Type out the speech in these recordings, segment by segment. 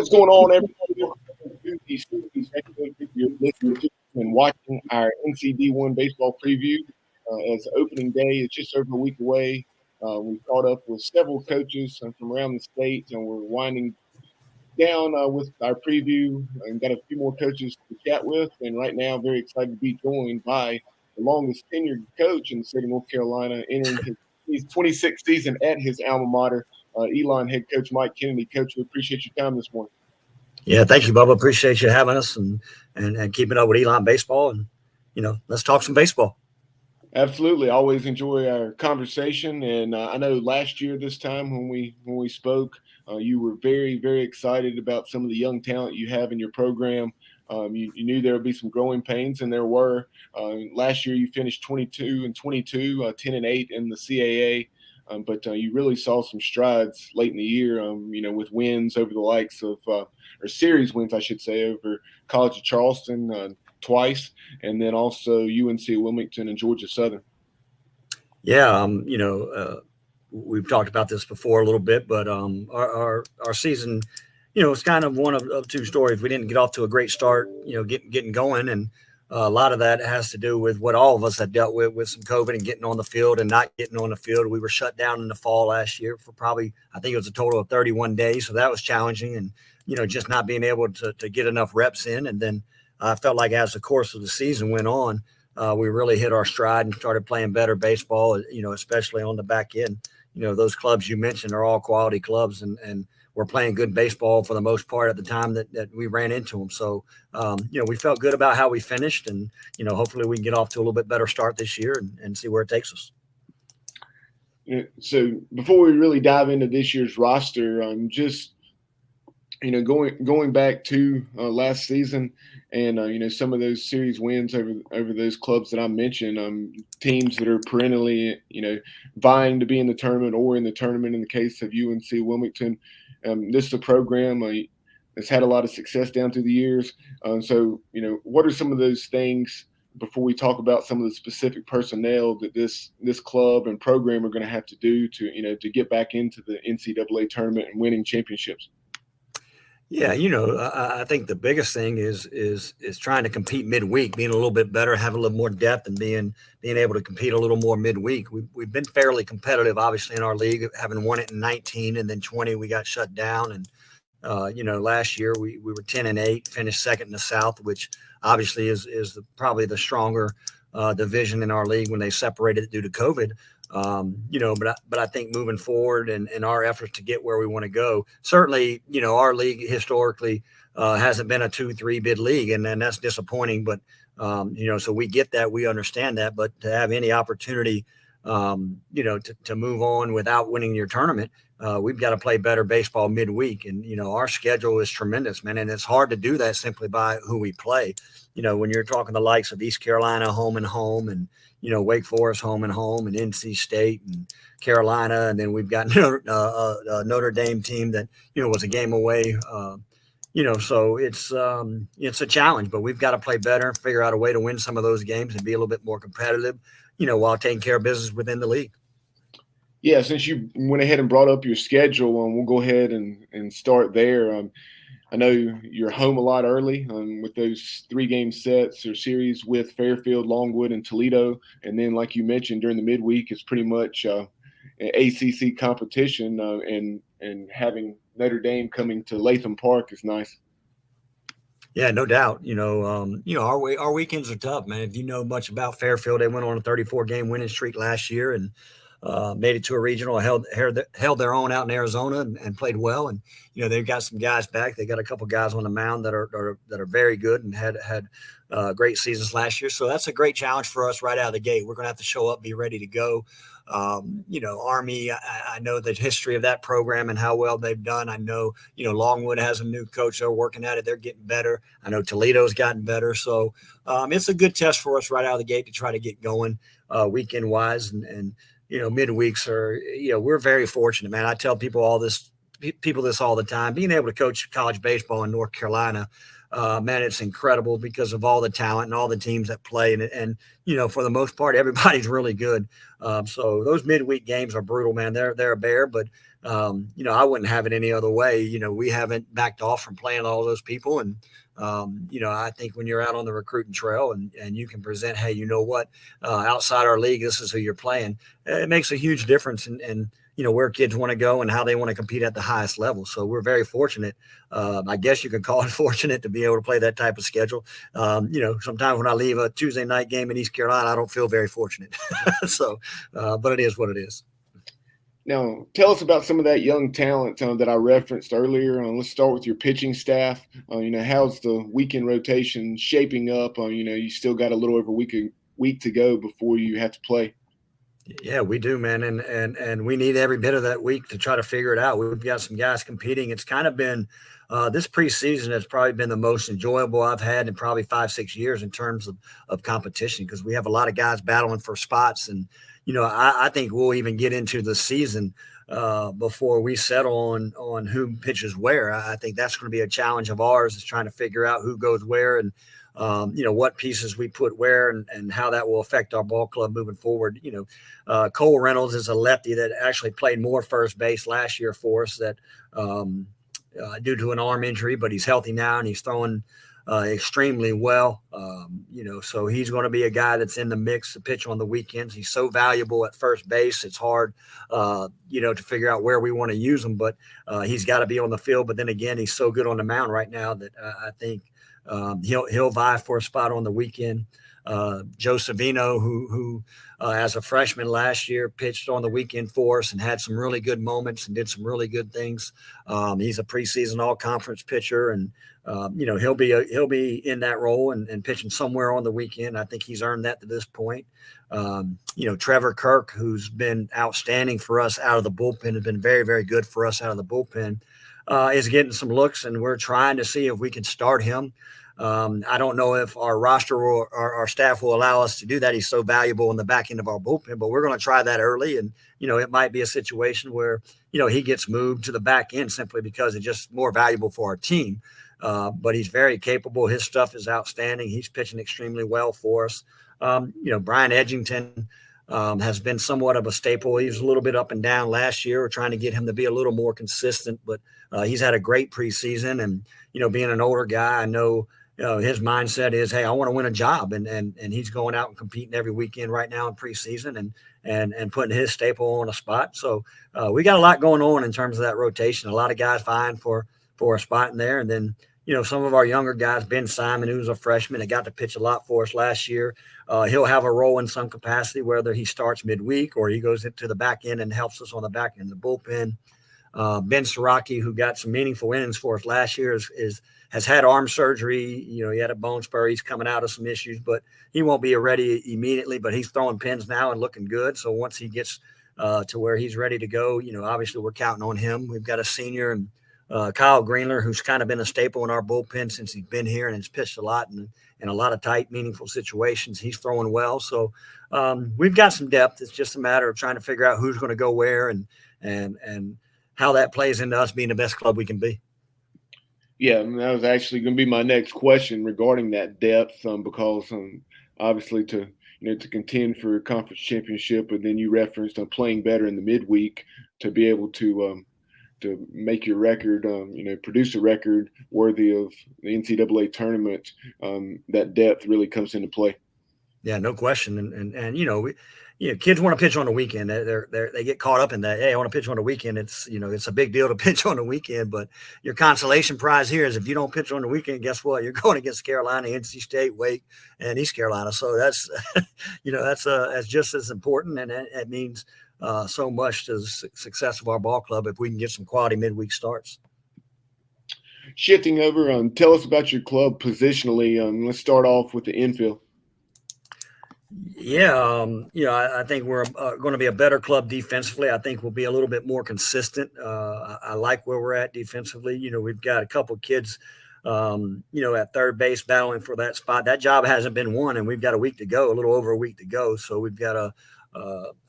What's going on, everybody? You're listening to and watching our NCD1 baseball preview. As opening day is just over a week away, we've caught up with several coaches from around the state, and we're winding down with our preview and got a few more coaches to chat with. And right now, very excited to be joined by the longest tenured coach in the state of North Carolina, entering his 26th season at his alma mater, Elon head coach Mike Kennedy. Coach, we appreciate your time this morning. Yeah, thank you, Bubba. Appreciate you having us and keeping up with Elon baseball. And, let's talk some baseball. Absolutely. Always enjoy our conversation. And I know last year this time when we spoke, you were very, very excited about some of the young talent you have in your program. You knew there would be some growing pains, and there were. Last year you finished 22-22, 10-8 in the CAA. But you really saw some strides late in the year, with wins over the likes of, or series wins, I should say, over College of Charleston twice, and then also UNC Wilmington and Georgia Southern. Yeah, we've talked about this before a little bit, but our season, it's kind of one of two stories. We didn't get off to a great start, getting going, and a lot of that has to do with what all of us have dealt with some COVID and getting on the field and not getting on the field. We were shut down in the fall last year for probably, I think it was a total of 31 days. So that was challenging, and, just not being able to get enough reps in. And then I felt like as the course of the season went on, we really hit our stride and started playing better baseball, especially on the back end. Those clubs you mentioned are all quality clubs, and we're playing good baseball for the most part at the time that we ran into them. So, we felt good about how we finished, and, hopefully we can get off to a little bit better start this year and see where it takes us. So before we really dive into this year's roster, going back to last season and, some of those series wins over those clubs that I mentioned, teams that are perennially, vying to be in the tournament or in the tournament in the case of UNC Wilmington. This is a program that's had a lot of success down through the years. So, what are some of those things before we talk about some of the specific personnel that this club and program are going to have to do to get back into the NCAA tournament and winning championships? Yeah, I think the biggest thing is trying to compete midweek, being a little bit better, having a little more depth, and being able to compete a little more midweek. We've been fairly competitive, obviously, in our league, having won it in 19, and then 20 we got shut down. And last year we were 10-8, finished second in the South, which obviously is probably the stronger division in our league when they separated it due to COVID. But I think moving forward and our efforts to get where we want to go, certainly, our league historically hasn't been a 2-3 bid league, and that's disappointing. But, so we get that, we understand that, but to have any opportunity, to move on without winning your tournament, we've got to play better baseball midweek. And, our schedule is tremendous, man. And it's hard to do that simply by who we play. When you're talking the likes of East Carolina home and home, and, Wake Forest home and home, and NC State and Carolina. And then we've got a Notre Dame team that, was a game away. So it's a challenge, but we've got to play better, figure out a way to win some of those games and be a little bit more competitive, while taking care of business within the league. Yeah, since you went ahead and brought up your schedule, we'll go ahead and start there. I know you're home a lot early with those 3-game sets or series with Fairfield, Longwood, and Toledo. And then, like you mentioned, during the midweek, it's pretty much an ACC competition, and having Notre Dame coming to Latham Park is nice. Yeah, no doubt. Our weekends are tough, man. If you know much about Fairfield, they went on a 34-game winning streak last year and made it to a regional, held their own out in Arizona and played well. And, they've got some guys back. They got a couple guys on the mound that are very good and had great seasons last year. So that's a great challenge for us right out of the gate. We're going to have to show up, be ready to go. Army, I know the history of that program and how well they've done. I know, Longwood has a new coach. They're working at it. They're getting better. I know Toledo's gotten better. So it's a good test for us right out of the gate to try to get going weekend wise. And midweeks are, we're very fortunate, man. I tell people this all the time, being able to coach college baseball in North Carolina, man, it's incredible because of all the talent and all the teams that play. And for the most part, everybody's really good. So those midweek games are brutal, man. They're a bear, but I wouldn't have it any other way. We haven't backed off from playing all those people. And, I think when you're out on the recruiting trail and you can present, hey, you know what, outside our league, this is who you're playing. It makes a huge difference in where kids want to go and how they want to compete at the highest level. So we're very fortunate. I guess you could call it fortunate to be able to play that type of schedule. Sometimes when I leave a Tuesday night game in East Carolina, I don't feel very fortunate. So, but it is what it is. Now, tell us about some of that young talent that I referenced earlier. Let's start with your pitching staff. How's the weekend rotation shaping up? You still got a little over a week to go before you have to play. Yeah, we do, man. And we need every bit of that week to try to figure it out. We've got some guys competing. It's kind of been this preseason has probably been the most enjoyable I've had in probably 5-6 years in terms of competition, because we have a lot of guys battling for spots. And, I think we'll even get into the season before we settle on who pitches where. I think that's going to be a challenge of ours, is trying to figure out who goes where and, what pieces we put where and how that will affect our ball club moving forward. Cole Reynolds is a lefty that actually played more first base last year for us that due to an arm injury, but he's healthy now and he's throwing extremely well. So he's going to be a guy that's in the mix to pitch on the weekends. He's so valuable at first base. It's hard, to figure out where we want to use him, but he's got to be on the field. But then again, he's so good on the mound right now that I think he'll vie for a spot on the weekend. Joe Savino, who as a freshman last year pitched on the weekend for us and had some really good moments and did some really good things. He's a preseason all-conference pitcher, and he'll be in that role and pitching somewhere on the weekend. I think he's earned that to this point. Trevor Kirk, who's been outstanding for us out of the bullpen, has been very, very good for us out of the bullpen, is getting some looks, and we're trying to see if we can start him. I don't know if our roster or our staff will allow us to do that. He's so valuable in the back end of our bullpen, but we're going to try that early. And, it might be a situation where, he gets moved to the back end simply because it's just more valuable for our team. But he's very capable. His stuff is outstanding. He's pitching extremely well for us. Brian Edgington has been somewhat of a staple. He was a little bit up and down last year. We're trying to get him to be a little more consistent, but he's had a great preseason. And, being an older guy, I know his mindset is, hey, I want to win a job. And he's going out and competing every weekend right now in preseason and putting his staple on a spot. So we got a lot going on in terms of that rotation. A lot of guys vying for a spot in there. And then, some of our younger guys, Ben Simon, who's a freshman and got to pitch a lot for us last year. He'll have a role in some capacity, whether he starts midweek or he goes into the back end and helps us on the back end of the bullpen. Ben Siraki, who got some meaningful innings for us last year, has had arm surgery. He had a bone spur. He's coming out of some issues, but he won't be ready immediately, but he's throwing pins now and looking good. So once he gets to where he's ready to go, obviously we're counting on him. We've got a senior and Kyle Greenler, who's kind of been a staple in our bullpen since he's been here and has pitched a lot in a lot of tight, meaningful situations. He's throwing well. So we've got some depth. It's just a matter of trying to figure out who's going to go where and how that plays into us being the best club we can be. Yeah, that was actually going to be my next question regarding that depth, because obviously to contend for a conference championship, and then you referenced playing better in the midweek to be able to make your record, produce a record worthy of the NCAA tournament. That depth really comes into play. Yeah, no question. And kids want to pitch on the weekend. They get caught up in that. Hey, I want to pitch on the weekend. It's a big deal to pitch on the weekend. But your consolation prize here is if you don't pitch on the weekend, guess what? You're going against Carolina, NC State, Wake, and East Carolina. So that's that's just as important, and it means so much to the success of our ball club if we can get some quality midweek starts. Shifting over, tell us about your club positionally. Let's start off with the infield. Yeah, I think we're going to be a better club defensively. I think we'll be a little bit more consistent. I like where we're at defensively. We've got a couple kids, at third base battling for that spot. That job hasn't been won, and we've got a week to go, a little over a week to go. So we've got a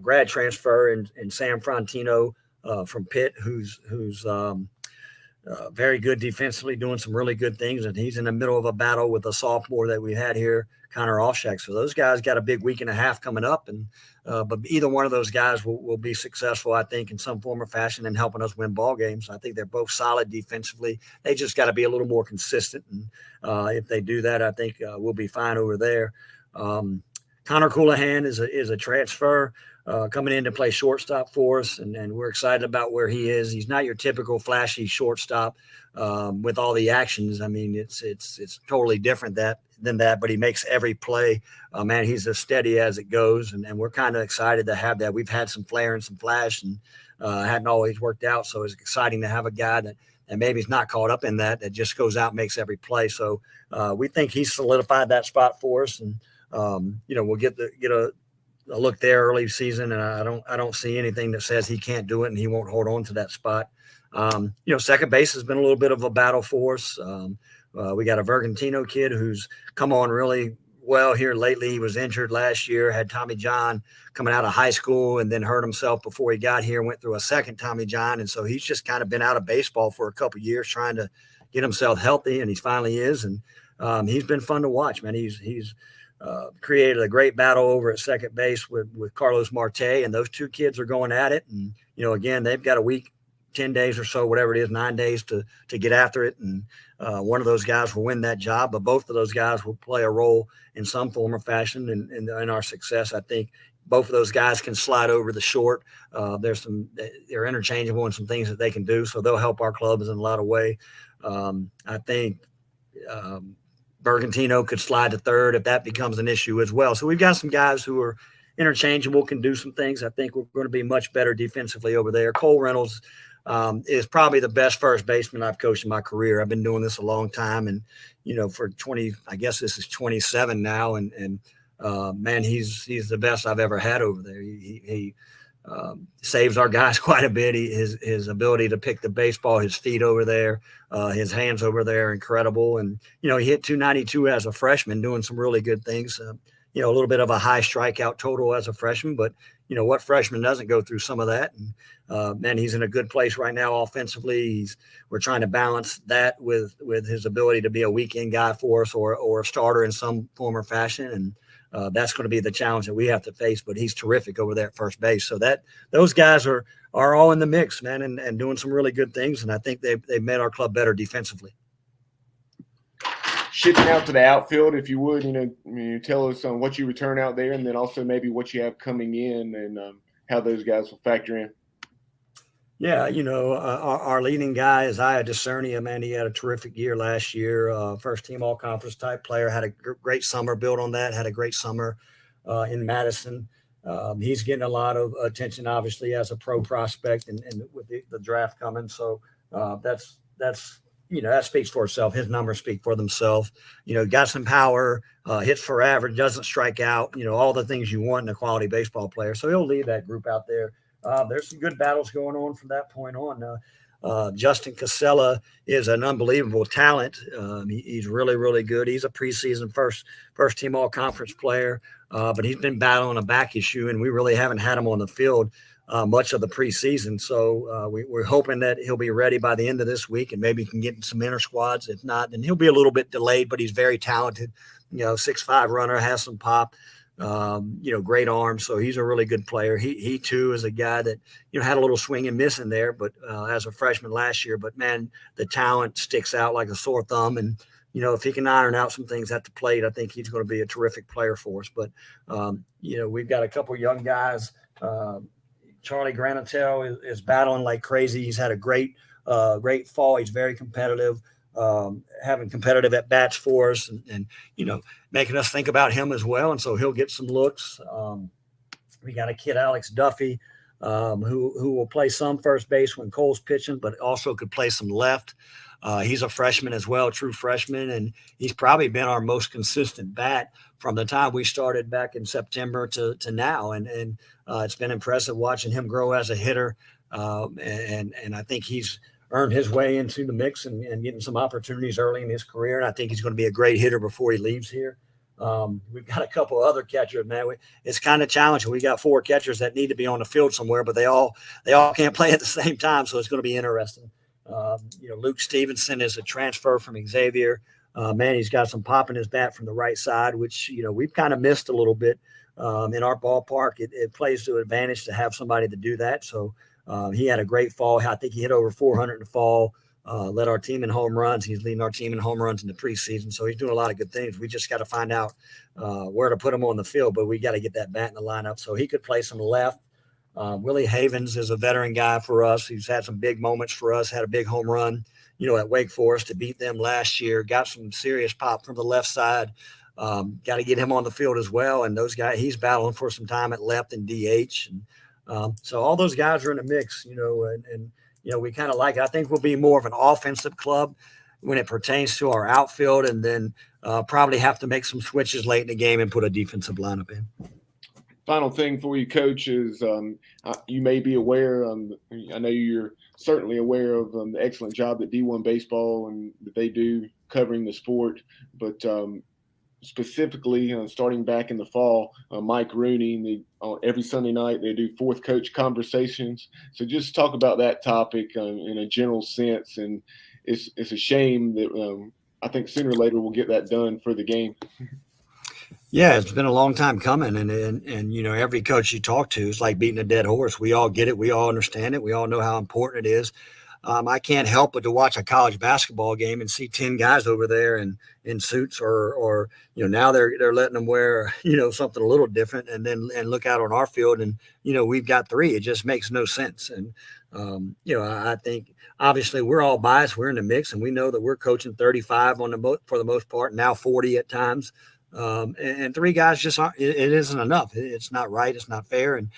grad transfer in Sam Frontino from Pitt, who's very good defensively, doing some really good things. And he's in the middle of a battle with a sophomore that we had here, Connor Offshack. So those guys got a big week and a half coming up. And but either one of those guys will be successful, I think, in some form or fashion in helping us win ball games. I think they're both solid defensively. They just got to be a little more consistent. And if they do that, I think we'll be fine over there. Connor Cooligan is a transfer. Coming in to play shortstop for us, and we're excited about where he is. He's not your typical flashy shortstop with all the actions. I mean, it's totally different than that, but he makes every play. Man, he's as steady as it goes, and we're kind of excited to have that. We've had some flair and some flash, and hadn't always worked out, so it's exciting to have a guy that maybe he's not caught up in that just goes out and makes every play. So we think he's solidified that spot for us, and we'll get a look there early season, and I don't see anything that says he can't do it and he won't hold on to that spot. Second base has been a little bit of a battle for us. We got a Vergantino kid who's come on really well here lately. He was injured last year, had Tommy John coming out of high school, and then hurt himself before he got here, went through a second Tommy John. And so he's just kind of been out of baseball for a couple of years trying to get himself healthy, and he finally is. And he's been fun to watch, man. He's created a great battle over at second base with Carlos Marte, and those two kids are going at it. And, again, they've got a week, 10 days or so, whatever it is, 9 days to get after it. And one of those guys will win that job, but both of those guys will play a role in some form or fashion in our success. I think both of those guys can slide over the short. They're interchangeable in some things that they can do, so they'll help our clubs in a lot of ways. I think Bergantino could slide to third if that becomes an issue as well. So we've got some guys who are interchangeable, can do some things. I think we're going to be much better defensively over there. Cole Reynolds is probably the best first baseman I've coached in my career. I've been doing this a long time, and for 20, I guess this is 27 now, and man, he's the best I've ever had over there. He saves our guys quite a bit. His ability to pick the baseball, his feet over there, his hands over there, incredible. And, he hit 292 as a freshman, doing some really good things. A little bit of a high strikeout total as a freshman, but what freshman doesn't go through some of that? And man, he's in a good place right now offensively. We're trying to balance that with his ability to be a weekend guy for us or a starter in some form or fashion. And that's going to be the challenge that we have to face, but he's terrific over there at first base. So those guys are all in the mix, man, and doing some really good things. And I think they've made our club better defensively. Shifting out to the outfield, if you would, tell us on what you return out there, and then also maybe what you have coming in and how those guys will factor in. Yeah, our leading guy is Aya Discernia, man. He had a terrific year last year, first team all-conference type player, had a great summer, built on that, had a great summer in Madison. He's getting a lot of attention, obviously, as a pro prospect and with the draft coming. So that's that speaks for itself. His numbers speak for themselves. Got some power, hits for average, doesn't strike out, all the things you want in a quality baseball player. So he'll lead that group out there. There's some good battles going on from that point on. Justin Casella is an unbelievable talent. He's really, really good. He's a preseason first team all-conference player, but he's been battling a back issue, and we really haven't had him on the field much of the preseason. So we're hoping that he'll be ready by the end of this week and maybe can get in some inner squads. If not, then he'll be a little bit delayed, but he's very talented. 6'5" runner, has some pop. Great arm. So he's a really good player. He too is a guy that, had a little swing and miss in there, but as a freshman last year, but man, the talent sticks out like a sore thumb. And, if he can iron out some things at the plate, I think he's going to be a terrific player for us. But, we've got a couple young guys. Charlie Granatel is battling like crazy. He's had a great fall. He's very competitive. Having competitive at bats for us and making us think about him as well. And so he'll get some looks. We got a kid, Alex Duffy, who will play some first base when Cole's pitching, but also could play some left. He's a freshman as well, true freshman. And he's probably been our most consistent bat from the time we started back in September to now. And it's been impressive watching him grow as a hitter. And I think he's earned his way into the mix and getting some opportunities early in his career. And I think he's going to be a great hitter before he leaves here. We've got a couple other catchers, man. It's kind of challenging. We got 4 catchers that need to be on the field somewhere, but they all can't play at the same time. So it's going to be interesting. Luke Stevenson is a transfer from Xavier. Man, he's got some pop in his bat from the right side, which, we've kind of missed a little bit in our ballpark. It plays to advantage to have somebody to do that. So he had a great fall. I think he hit over 400 in the fall, led our team in home runs. He's leading our team in home runs in the preseason. So he's doing a lot of good things. We just got to find out where to put him on the field, but we got to get that bat in the lineup. So he could play some left. Willie Havens is a veteran guy for us. He's had some big moments for us, had a big home run, at Wake Forest to beat them last year, got some serious pop from the left side. Got to get him on the field as well. And those guys, he's battling for some time at left and DH. And so all those guys are in the mix, and we kind of like it. I think we'll be more of an offensive club when it pertains to our outfield, and then probably have to make some switches late in the game and put a defensive lineup in. Final thing for you, Coach, is you may be aware, I know you're certainly aware of the excellent job that D1 Baseball and that they do covering the sport, but specifically starting back in the fall, Mike Rooney, every Sunday night they do fourth coach conversations. So just talk about that topic in a general sense, and it's a shame that I think sooner or later we'll get that done for the game. Yeah, it's been a long time coming, and every coach you talk to is like beating a dead horse. We all get it, we all understand it, we all know how important it is. I can't help but to watch a college basketball game and see 10 guys over there in suits, or now they're letting them wear something a little different, and look out on our field and we've got 3. It just makes no sense. And I think obviously we're all biased. We're in the mix, and we know that we're coaching 35 for the most part, now 40 at times. And 3 guys just aren't, it isn't enough. It's not right. It's not fair. And,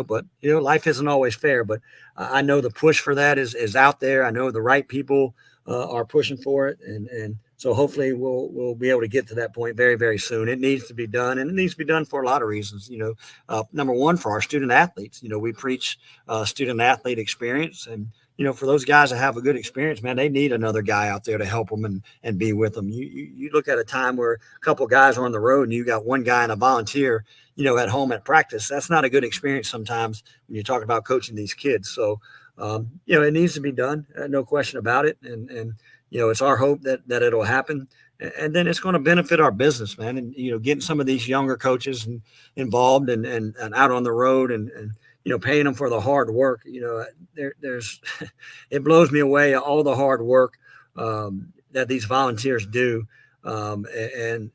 but life isn't always fair, but I know the push for that is out there. I know the right people are pushing for it. And so hopefully we'll be able to get to that point very, very soon. It needs to be done, and it needs to be done for a lot of reasons. Number one, for our student athletes, we preach student athlete experience, and for those guys that have a good experience, man, they need another guy out there to help them and be with them. You look at a time where a couple of guys are on the road and you got one guy and a volunteer, at home at practice. That's not a good experience sometimes when you talk about coaching these kids. So, it needs to be done. No question about it. And it's our hope that it'll happen. And then it's going to benefit our business, man. And, getting some of these younger coaches involved and out on the road and paying them for the hard work. There's it blows me away, all the hard work that these volunteers do. And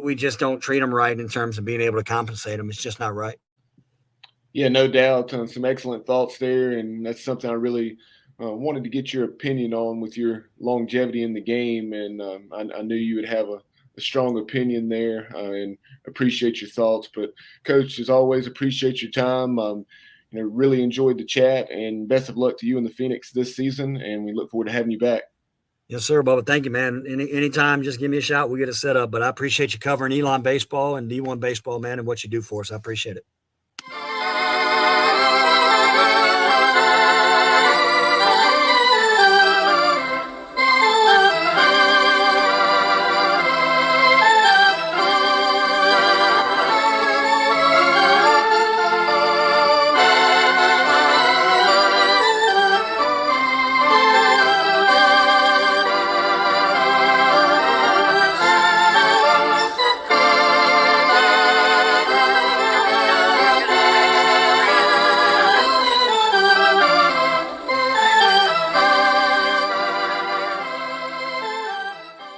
we just don't treat them right in terms of being able to compensate them. It's just not right. Yeah, no doubt. Some excellent thoughts there. And that's something I really wanted to get your opinion on with your longevity in the game. And I knew you would have a strong opinion there, and appreciate your thoughts. But Coach, as always, appreciate your time. Really enjoyed the chat, and best of luck to you in the Phoenix this season. And we look forward to having you back. Yes, sir, Bubba. Thank you, man. Anytime, just give me a shout. We'll get it set up. But I appreciate you covering Elon baseball and D1 baseball, man, and what you do for us. I appreciate it.